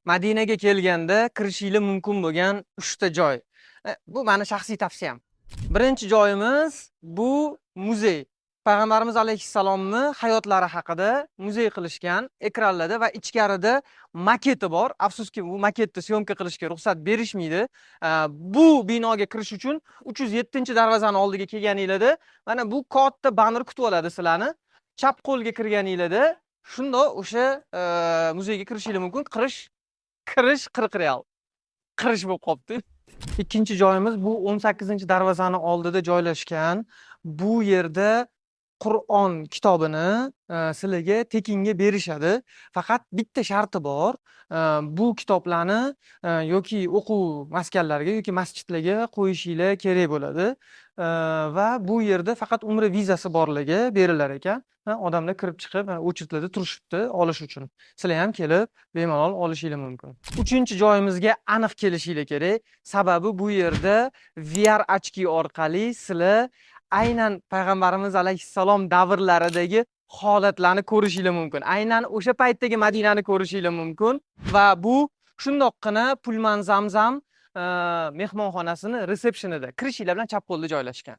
Madinaga kelganda kirishinglar mumkin bo'lgan 3 ta joy. Bu meni shaxsiy tavsiyam. Birinchi joyimiz bu muzey. Payg'ambarimiz alayhissalomni hayotlari haqida muzey qilishgan, ekranlarda va ichkarida maketi bor. Afsuski bu maketni syomka qilishga ruxsat berishmaydi. Bu binoga kirish uchun 307-darvozani oldiga kelganinglarda mana bu katta banner kutib oladi sizlarni. Chap qo'lga kirganinglarda shunda o'sha muzeyga kirishinglar mumkin. Kirish 40 real. Kirish bo'lib qolibdi. Ikkinchi joyimiz bu 18-darvozani oldida joylashgan. Bu yerda Qur'on kitobini sizlarga tekinga berishadi. Faqat bitta sharti bor. Bu kitoblarni yoki o'quv maskanlariga yoki masjidlarga qo'yishinglar kerak bo'ladi. Va bu yerda faqat umra vizasi borligi berilar ekan. Odamlar kirib chiqib o'chirtlarda turishibdi olish uchun. Sizlar ham kelib bemalol olishinglar mumkin. Uchinchi joyimizga aniq kelishinglar kerak. Sababi bu yerda VR ochki orqali sizlar aynan payg'ambarimiz alayhissalom davrlaridagi holatlarni ko'rishinglar mumkin. Aynan o'sha paytdagi Madinani ko'rishinglar mumkin va bu shundoqqina Pulman Zamzam mehmonxonasini resepsiyonida kirishinglar bilan chap qo'lda joylashgan.